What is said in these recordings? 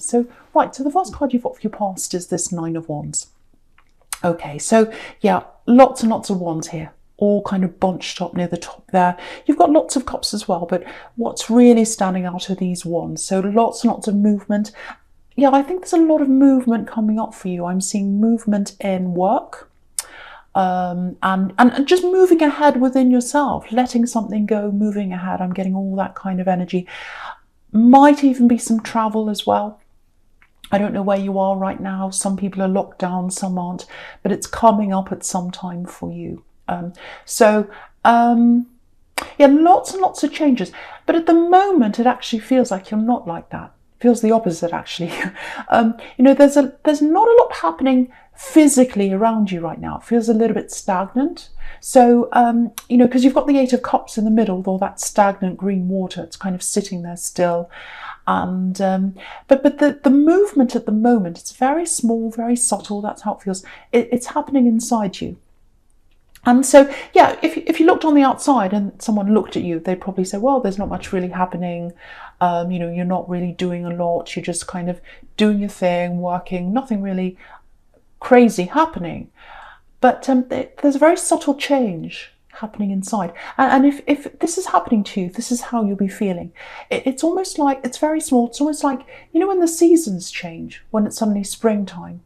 So, right, so the first card you've got for your past is this Nine of Wands. Okay, so yeah, lots and lots of wands here, all kind of bunched up near the top there. You've got lots of cups as well, but what's really standing out are these wands. So lots and lots of movement. Yeah, I think there's a lot of movement coming up for you. I'm seeing movement in work, and just moving ahead within yourself, letting something go, moving ahead. I'm getting all that kind of energy. Might even be some travel as well. I don't know where you are right now. Some people are locked down, some aren't, but it's coming up at some time for you. Yeah, lots and lots of changes. But at the moment, it actually feels like you're not like that. It feels the opposite, actually. There's not a lot happening physically around you right now. It feels a little bit stagnant. So, because you've got the Eight of Cups in the middle with all that stagnant green water. It's kind of sitting there still. And but the movement at the moment, it's very small, very subtle. That's how it feels. It's happening inside you. And so, yeah, if you looked on the outside and someone looked at you, they'd probably say, well, there's not much really happening. You're not really doing a lot. You're just kind of doing your thing, working, nothing really crazy happening. But there's a very subtle change happening inside. And if this is happening to you, this is how you'll be feeling. It's almost like, it's very small. It's almost like, when the seasons change, when it's suddenly springtime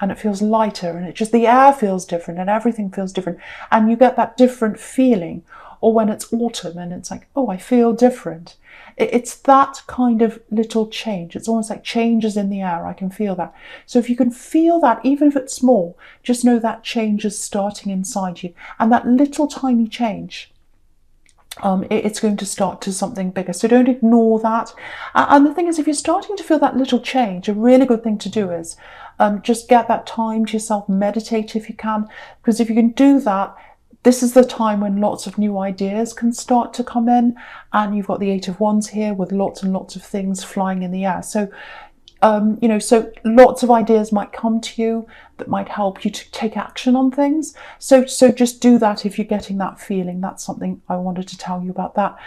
and it feels lighter and the air feels different and everything feels different and you get that different feeling. Or when it's autumn and it's like, oh, I feel different. It's that kind of little change. It's almost like changes in the air. I can feel that. So if you can feel that, even if it's small, just know that change is starting inside you. And that little tiny change, it's going to start to something bigger. So don't ignore that. And the thing is, if you're starting to feel that little change, a really good thing to do is just get that time to yourself, meditate if you can. Because if you can do that, this is the time when lots of new ideas can start to come in, and you've got the Eight of Wands here with lots and lots of things flying in the air. So, so lots of ideas might come to you that might help you to take action on things. So just do that if you're getting that feeling. That's something I wanted to tell you about that.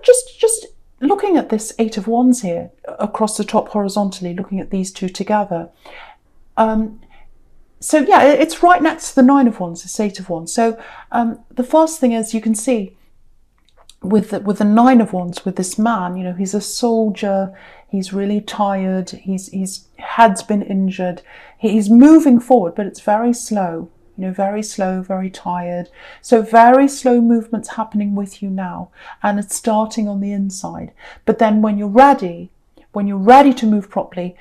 Just looking at this Eight of Wands here across the top horizontally, looking at these two together. So yeah, it's right next to the Nine of Wands, this Eight of Wands. So the first thing is, you can see with the Nine of Wands, with this man, he's a soldier, he's really tired, his head's been injured, he's moving forward, but it's very slow, very slow, very tired. So very slow movements happening with you now, and it's starting on the inside. But then when you're ready to move properly,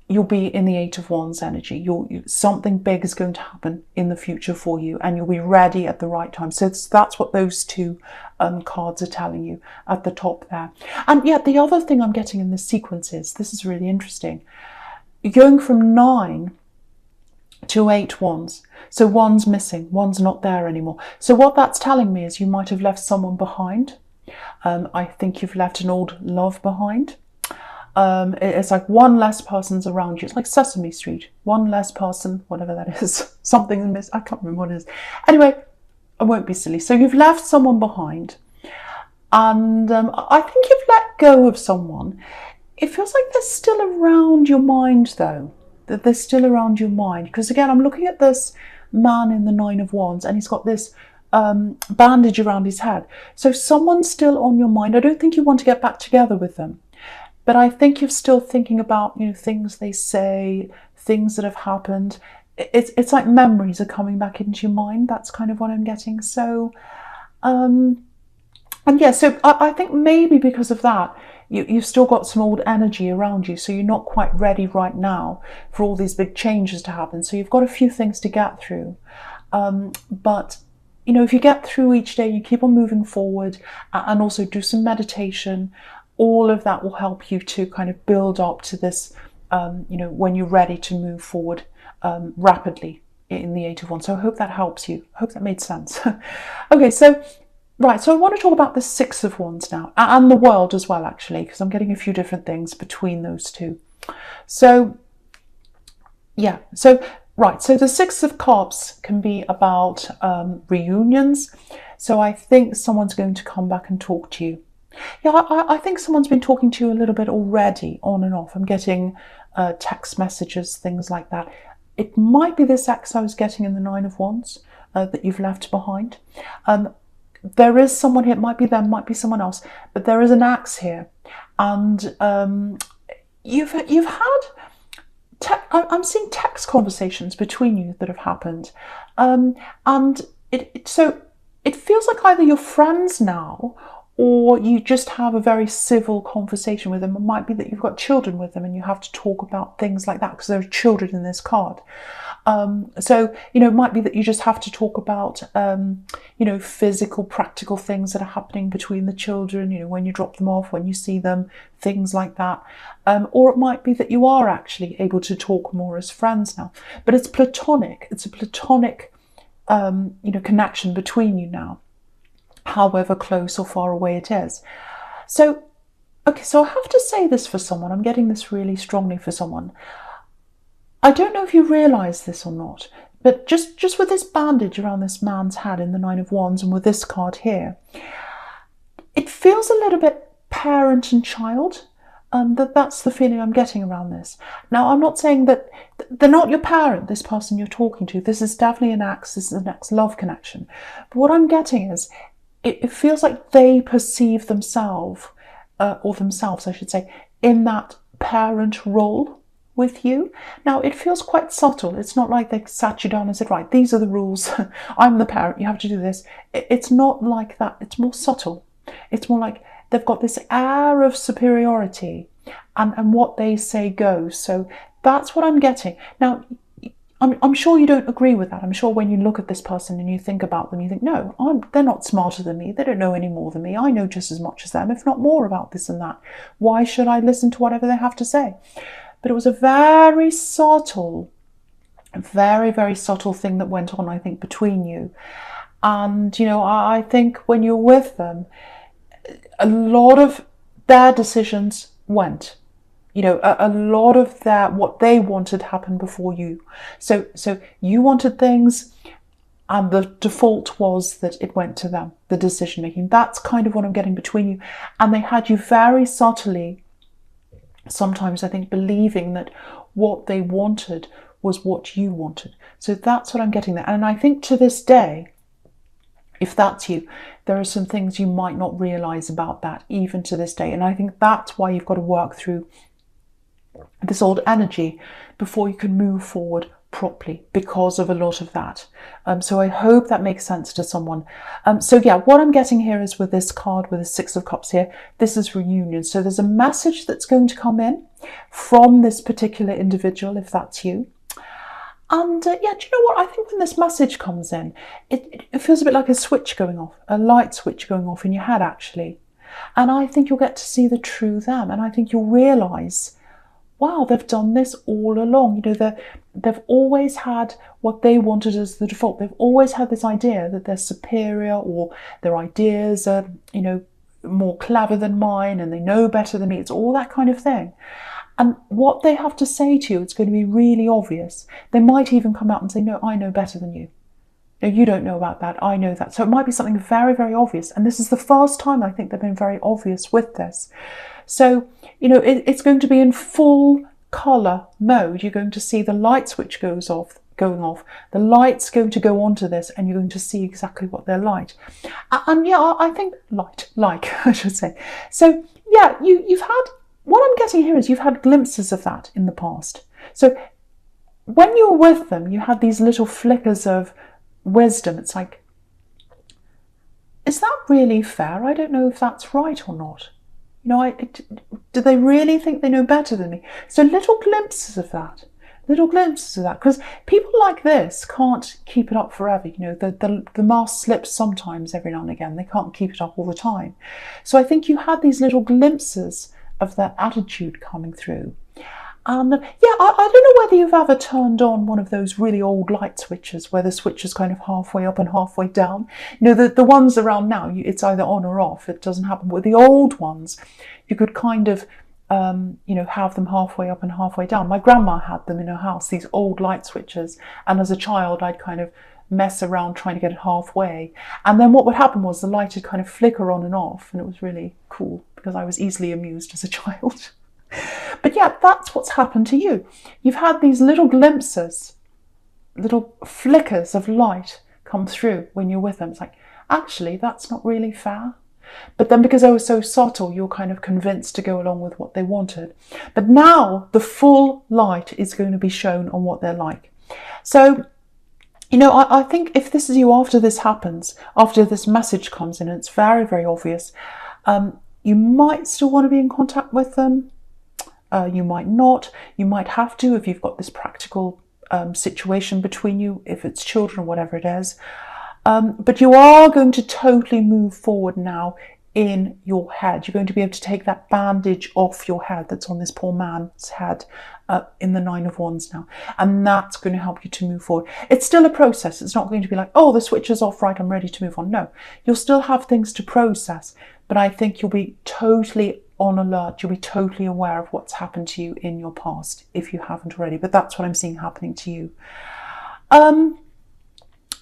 you'll be in the Eight of Wands energy. Something big is going to happen in the future for you, and you'll be ready at the right time. So that's what those two cards are telling you at the top there. And yeah, the other thing I'm getting in this sequence is, this is really interesting. You're going from 9 to 8 wands. So one's missing, one's not there anymore. So what that's telling me is you might have left someone behind. I think you've left an old love behind. It's like one less person's around you. It's like Sesame Street. One less person, whatever that is. Something I can't remember what it is. Anyway, I won't be silly. So you've left someone behind. And I think you've let go of someone. It feels like they're still around your mind, though. That they're still around your mind. Because again, I'm looking at this man in the Nine of Wands, and he's got this bandage around his head. So someone's still on your mind. I don't think you want to get back together with them. But I think you're still thinking about, things they say, things that have happened. It's like memories are coming back into your mind. That's kind of what I'm getting. So, and yeah, so I think maybe because of that, you've still got some old energy around you. So you're not quite ready right now for all these big changes to happen. So you've got a few things to get through. But if you get through each day, you keep on moving forward, and also do some meditation. All of that will help you to kind of build up to this, when you're ready to move forward rapidly in the Eight of Wands. So I hope that helps you. I hope that made sense. Okay, so I want to talk about the Six of Wands now, and the World as well, actually, because I'm getting a few different things between those two. So, yeah, so the Six of Cups can be about reunions. So I think someone's going to come back and talk to you. Yeah, I think someone's been talking to you a little bit already, on and off. I'm getting text messages, things like that. It might be this ex I was getting in the Nine of Wands that you've left behind. There is someone here. It might be them, might be someone else, but there is an axe here, and you've had. I'm seeing text conversations between you that have happened, and so it feels like either you're friends now, or you just have a very civil conversation with them. It might be that you've got children with them and you have to talk about things like that because there are children in this card. So, it might be that you just have to talk about, physical, practical things that are happening between the children, when you drop them off, when you see them, things like that. Or it might be that you are actually able to talk more as friends now. But it's platonic. It's a platonic, connection between you now, however close or far away it is. So I have to say this for someone. I'm getting this really strongly for someone. I don't know if you realise this or not, but just with this bandage around this man's head in the Nine of Wands and with this card here, it feels a little bit parent and child. That's the feeling I'm getting around this. Now, I'm not saying that they're not your parent, this person you're talking to. This is definitely an ex. This is an ex-love connection. But what I'm getting is it feels like they perceive themselves, I should say, in that parent role with you. Now, it feels quite subtle. It's not like they sat you down and said, right, these are the rules. I'm the parent. You have to do this. It's not like that. It's more subtle. It's more like they've got this air of superiority and what they say goes. So that's what I'm getting. Now, I'm sure you don't agree with that. I'm sure when you look at this person and you think about them, you think, no, they're not smarter than me. They don't know any more than me. I know just as much as them, if not more, about this and that. Why should I listen to whatever they have to say? But it was a very subtle, very, very subtle thing that went on, I think, between you. And, I think when you're with them, a lot of their decisions went. A lot of what they wanted happened before you. So you wanted things, and the default was that it went to them, the decision making. That's kind of what I'm getting between you. And they had you very subtly, sometimes I think, believing that what they wanted was what you wanted. So that's what I'm getting there. And I think to this day, if that's you, there are some things you might not realise about that, even to this day. And I think that's why you've got to work through this old energy before you can move forward properly, because of a lot of that. So I hope that makes sense to someone. What I'm getting here is with this card, with the Six of Cups here, this is reunion. So there's a message that's going to come in from this particular individual, if that's you. And do you know what? I think when this message comes in, it feels a bit like a switch going off, a light switch going off in your head, actually. And I think you'll get to see the true them. And I think you'll realise, wow, they've done this all along. They've always had what they wanted as the default. They've always had this idea that they're superior, or their ideas are, more clever than mine, and they know better than me. It's all that kind of thing. And what they have to say to you, it's going to be really obvious. They might even come out and say, no, I know better than you. No, you don't know about that. I know that. So it might be something very, very obvious. And this is the first time I think they've been very obvious with this. So, it's going to be in full colour mode. You're going to see the light switch going off. The light's going to go onto this, and you're going to see exactly what they're like. And I think I should say. So you've had, what I'm getting here is you've had glimpses of that in the past. So when you were with them, you had these little flickers of wisdom. It's like, is that really fair? I don't know if that's right or not. Do they really think they know better than me? So little glimpses of that, because people like this can't keep it up forever. The mask slips sometimes, every now and again. They can't keep it up all the time. So I think you had these little glimpses of their attitude coming through. And I don't know whether you've ever turned on one of those really old light switches where the switch is kind of halfway up and halfway down. The ones around now, it's either on or off. It doesn't happen. With the old ones, you could kind of, have them halfway up and halfway down. My grandma had them in her house, these old light switches. And as a child, I'd kind of mess around trying to get it halfway. And then what would happen was the light would kind of flicker on and off, and it was really cool because I was easily amused as a child. But yeah, that's what's happened to you. You've had these little glimpses, little flickers of light come through when you're with them. It's like, actually, that's not really fair. But then because they were so subtle, you're kind of convinced to go along with what they wanted. But now the full light is going to be shown on what they're like. So, you know, I think if this is you after this happens, after this message comes in, and it's very, very obvious, you might still want to be in contact with them. You might not. You might have to if you've got this practical situation between you, if it's children or whatever it is. But you are going to totally move forward now in your head. You're going to be able to take that bandage off your head that's on this poor man's head in the Nine of Wands now. And that's going to help you to move forward. It's still a process. It's not going to be like, oh, the switch is off, right, I'm ready to move on. No, you'll still have things to process. But I think you'll be totally on alert. You'll be totally aware of what's happened to you in your past, if you haven't already. But that's what I'm seeing happening to you.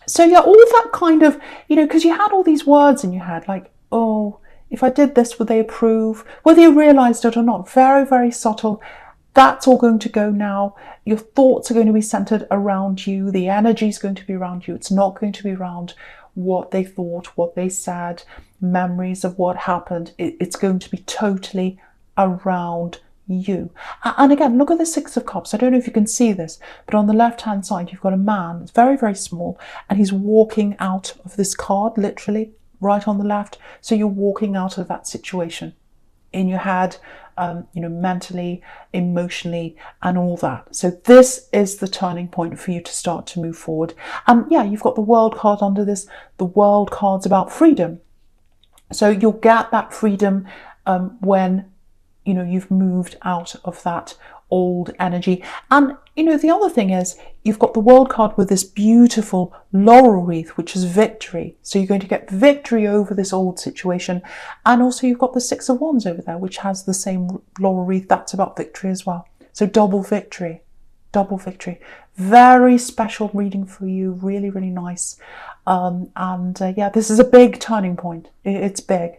So yeah, all that kind of, you know, because you had all these words in your head, like, oh, if I did this, would they approve? Whether you realised it or not, very, very subtle. That's all going to go now. Your thoughts are going to be centred around you. The energy is going to be around you. It's not going to be around what they thought, what they said, memories of what happened. It's going to be totally around you. And again, look at the Six of Cups. I don't know if you can see this, but on the left hand side you've got a man. It's very, very small, and he's walking out of this card, literally right on the left. So you're walking out of that situation in your head, you know, mentally, emotionally, and all that. So this is the turning point for you to start to move forward. And yeah, you've got the World card under this. The World card's about freedom. So you'll get that freedom when, you know, you've moved out of that old energy. And, you know, the other thing is you've got the World card with this beautiful laurel wreath, which is victory. So you're going to get victory over this old situation. And also you've got the Six of Wands over there, which has the same laurel wreath. That's about victory as well. So double victory, double victory. Very special reading for you. Really, really nice. Yeah, this is a big turning point. It's big.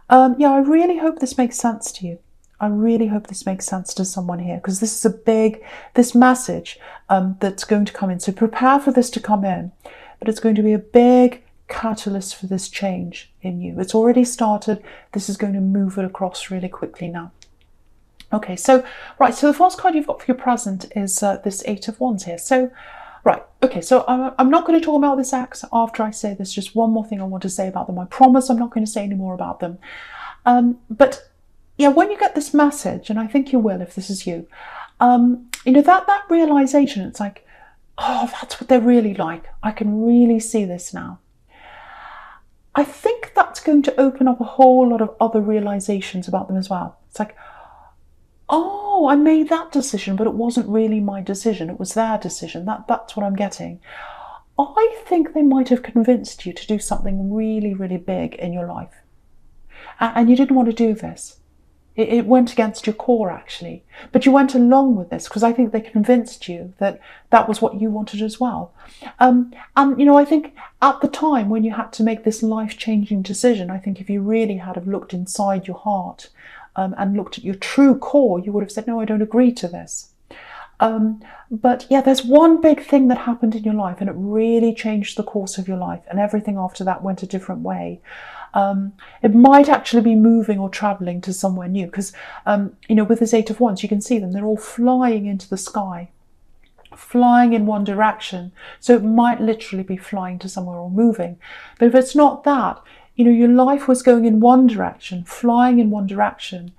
Yeah, I really hope this makes sense to you. I really hope this makes sense to someone here, because this is this message that's going to come in. So prepare for this to come in, but it's going to be a big catalyst for this change in you. It's already started. This is going to move it across really quickly now. Okay, so, right, so the first card you've got for your present is this Eight of Wands here. So, right, okay, so I'm not going to talk about this ex after I say this. Just one more thing I want to say about them. I promise I'm not going to say any more about them. But yeah, when you get this message, and I think you will if this is you, you know, that realization, it's like, oh, that's what they're really like. I can really see this now. I think that's going to open up a whole lot of other realizations about them as well. It's like, oh, I made that decision, but it wasn't really my decision. It was their decision. That's what I'm getting. I think they might have convinced you to do something really, really big in your life. And you didn't want to do this. It went against your core, actually. But you went along with this because I think they convinced you that that was what you wanted as well. And, you know, I think at the time when you had to make this life-changing decision, I think if you really had have looked inside your heart and looked at your true core, you would have said, no, I don't agree to this. But yeah, there's one big thing that happened in your life and it really changed the course of your life, and everything after that went a different way. It might actually be moving or traveling to somewhere new because, you know, with this Eight of Wands, you can see them. They're all flying into the sky, flying in one direction. So it might literally be flying to somewhere or moving. But if it's not that, you know, your life was going in one direction, flying in one direction,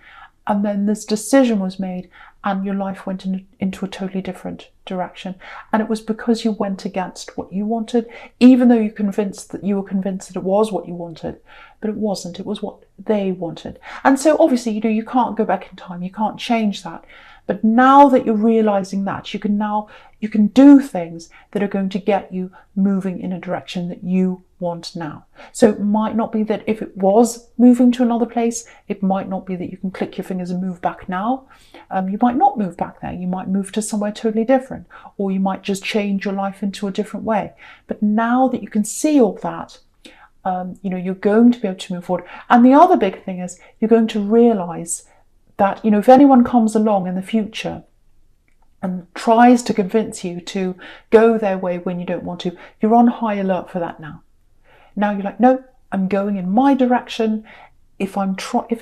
and then this decision was made and your life went into a totally different direction. And it was because you went against what you wanted, even though you were convinced that it was what you wanted, but it wasn't. It was what they wanted. And so obviously, you know, you can't go back in time. You can't change that. But now that you're realizing that, you can do things that are going to get you moving in a direction that you want now. So it might not be that if it was moving to another place, it might not be that you can click your fingers and move back now. You might might not move back there. You might move to somewhere totally different, or you might just change your life into a different way. But now that you can see all that, you're going to be able to move forward. And the other big thing is you're going to realize that, if anyone comes along in the future and tries to convince you to go their way when you don't want to, you're on high alert for that now. Now you're like, no, I'm going in my direction. If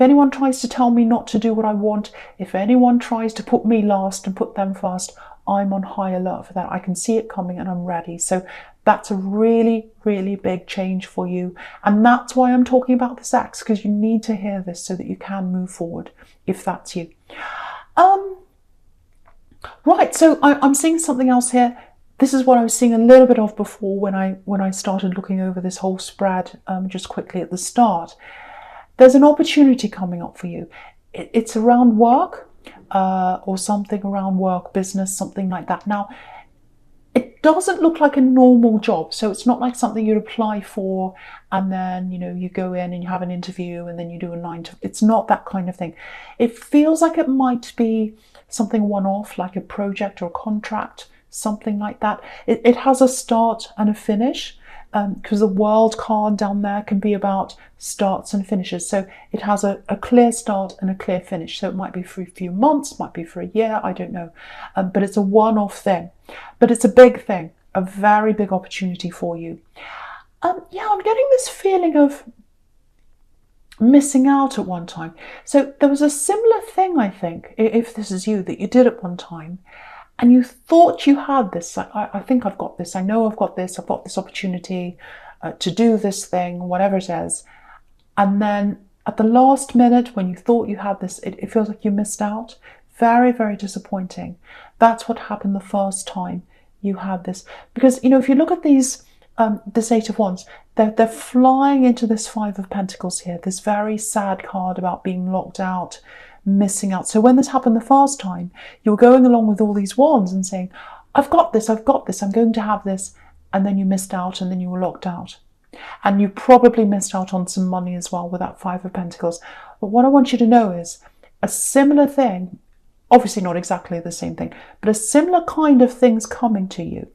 anyone tries to tell me not to do what I want, if anyone tries to put me last and put them first, I'm on high alert for that. I can see it coming and I'm ready. So that's a really, really big change for you. And that's why I'm talking about this X, because you need to hear this so that you can move forward, if that's you. Right, so I'm seeing something else here. This is what I was seeing a little bit of before when I started looking over this whole spread just quickly at the start. There's an opportunity coming up for you. It's around work or something around work, business, something like that. Now, it doesn't look like a normal job. So it's not like something you'd apply for and then, you go in and you have an interview and then you do a 9 to... It's not that kind of thing. It feels like it might be something one-off, like a project or a contract, something like that. It has a start and a finish, because the world card down there can be about starts and finishes. So it has a clear start and a clear finish. So it might be for a few months, might be for a year, I don't know. But it's a one-off thing. But it's a big thing, a very big opportunity for you. I'm getting this feeling of missing out at one time. So there was a similar thing, I think, if this is you, that you did at one time, and you thought you had this. I think I've got this. I know I've got this opportunity to do this thing, whatever it is. And then at the last minute, when you thought you had this, it feels like you missed out. Very, very disappointing. That's what happened the first time you had this. Because, if you look at these, this 8 of Wands, they're flying into this 5 of Pentacles here, this very sad card about being locked out, missing out. So when this happened the first time, you were going along with all these wands and saying, I've got this, I'm going to have this. And then you missed out and then you were locked out. And you probably missed out on some money as well with that 5 of Pentacles. But what I want you to know is a similar thing, obviously not exactly the same thing, but a similar kind of thing's coming to you.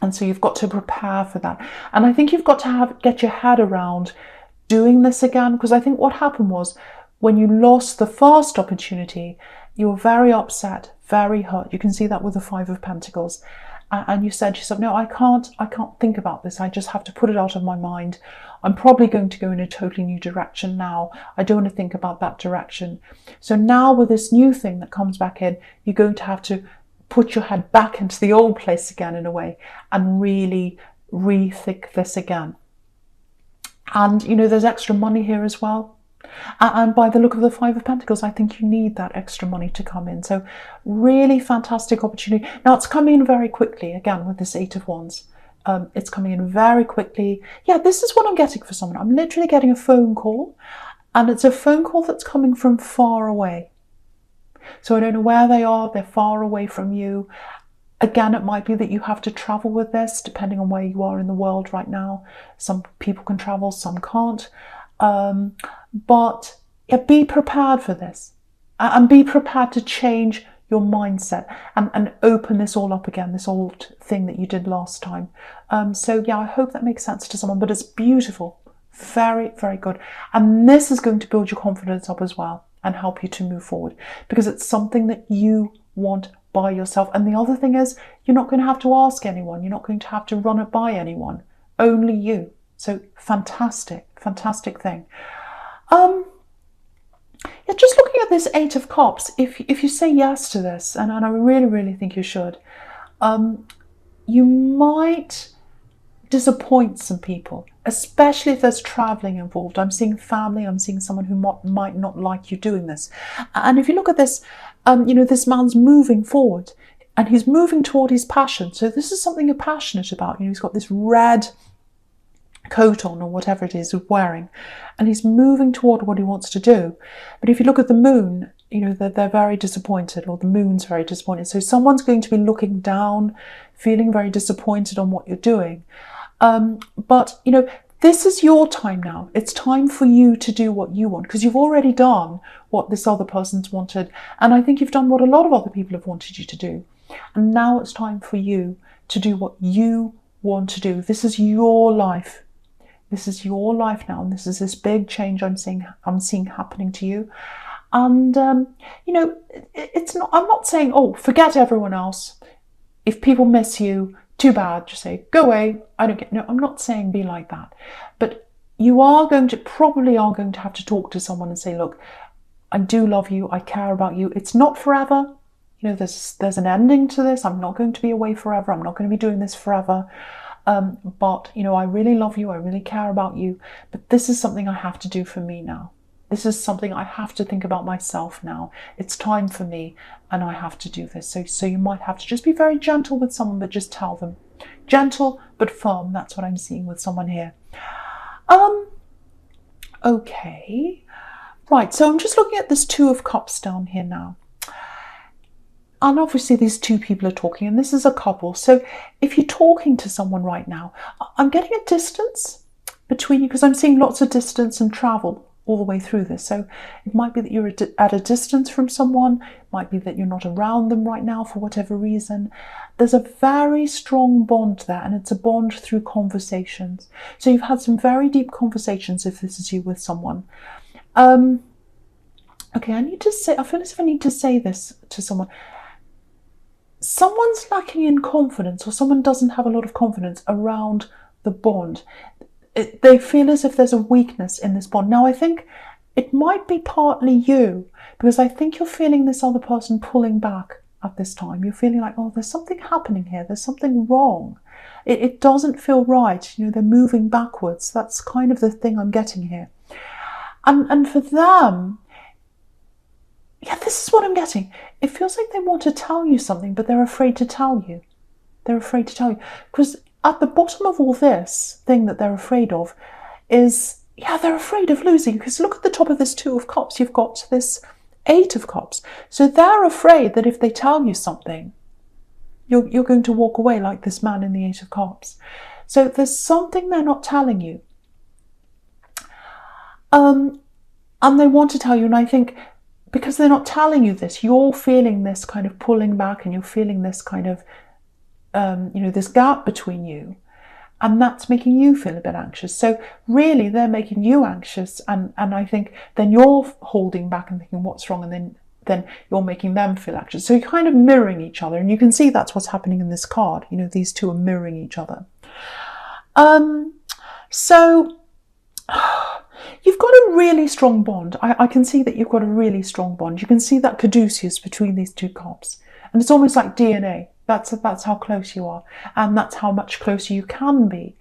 And so you've got to prepare for that. And I think you've got to get your head around doing this again, because I think what happened was when you lost the first opportunity, you were very upset, very hurt. You can see that with the 5 of Pentacles. And you said to yourself, no, I can't think about this. I just have to put it out of my mind. I'm probably going to go in a totally new direction now. I don't want to think about that direction. So now with this new thing that comes back in, you're going to have to put your head back into the old place again in a way and really rethink this again. And, there's extra money here as well. And by the look of the 5 of Pentacles, I think you need that extra money to come in. So really fantastic opportunity. Now it's coming in very quickly, again, with this 8 of Wands. It's coming in very quickly. Yeah, this is what I'm getting for someone. I'm literally getting a phone call, and it's a phone call that's coming from far away. So I don't know where they are. They're far away from you. Again, it might be that you have to travel with this, depending on where you are in the world right now. Some people can travel, some can't. But yeah, be prepared for this, and be prepared to change your mindset and open this all up again, this old thing that you did last time. So yeah, I hope that makes sense to someone, but it's beautiful. Very, very good. And this is going to build your confidence up as well and help you to move forward, because it's something that you want by yourself. And the other thing is, you're not going to have to ask anyone. You're not going to have to run it by anyone. Only you. So fantastic, fantastic thing. Yeah, just looking at this 8 of Cups, if you say yes to this, and I really, really think you should, you might disappoint some people, especially if there's traveling involved. I'm seeing family, I'm seeing someone who might not like you doing this. And if you look at this, this man's moving forward and he's moving toward his passion. So this is something you're passionate about. He's got this red coat on, or whatever it is he's wearing, and he's moving toward what he wants to do. But if you look at the moon, they're very disappointed, or the moon's very disappointed. So someone's going to be looking down, feeling very disappointed on what you're doing. But this is your time now. It's time for you to do what you want, because you've already done what this other person's wanted. And I think you've done what a lot of other people have wanted you to do. And now it's time for you to do what you want to do. This is your life. This is your life now. And this is this big change I'm seeing happening to you. And, you know, I'm not saying, oh, forget everyone else. If people miss you, too bad, just say, go away, I don't get, no, I'm not saying be like that. But you probably are going to have to talk to someone and say, look, I do love you, I care about you. It's not forever. You know, there's an ending to this. I'm not going to be away forever. I'm not going to be doing this forever. But, you know, I really love you. I really care about you. But this is something I have to do for me now. This is something I have to think about myself now. It's time for me and I have to do this. So you might have to just be very gentle with someone, but just tell them. Gentle but firm. That's what I'm seeing with someone here. Okay. Right, so I'm just looking at this Two of Cups down here now. And obviously these two people are talking, and this is a couple. So if you're talking to someone right now, I'm getting a distance between you, because I'm seeing lots of distance and travel all the way through this. So it might be that you're at a distance from someone. It might be that you're not around them right now for whatever reason. There's a very strong bond there, and it's a bond through conversations. So you've had some very deep conversations if this is you with someone. Okay, I feel as if I need to say this to someone. Someone's lacking in confidence, or someone doesn't have a lot of confidence around the bond. They feel as if there's a weakness in this bond. Now, I think it might be partly you, because I think you're feeling this other person pulling back at this time. You're feeling like, oh, there's something happening here. There's something wrong. It doesn't feel right. You know, they're moving backwards. That's kind of the thing I'm getting here. And for them, yeah, this is what I'm getting. It feels like they want to tell you something, but they're afraid to tell you. They're afraid to tell you. Because at the bottom of all this thing that they're afraid of is, yeah, they're afraid of losing. Because look at the top of this Two of Cups. You've got this Eight of Cups. So they're afraid that if they tell you something, you're going to walk away like this man in the Eight of Cups. So there's something they're not telling you. And they want to tell you, and I think because they're not telling you this, you're feeling this kind of pulling back, and you're feeling this kind of, you know, this gap between you, and that's making you feel a bit anxious. So really, they're making you anxious, and I think then you're holding back and thinking, what's wrong? And then you're making them feel anxious. So you're kind of mirroring each other, and you can see that's what's happening in this card. You know, these two are mirroring each other. So you've got a really strong bond. I can see that you've got a really strong bond. You can see that caduceus between these two cups. And it's almost like DNA. That's how close you are. And that's how much closer you can be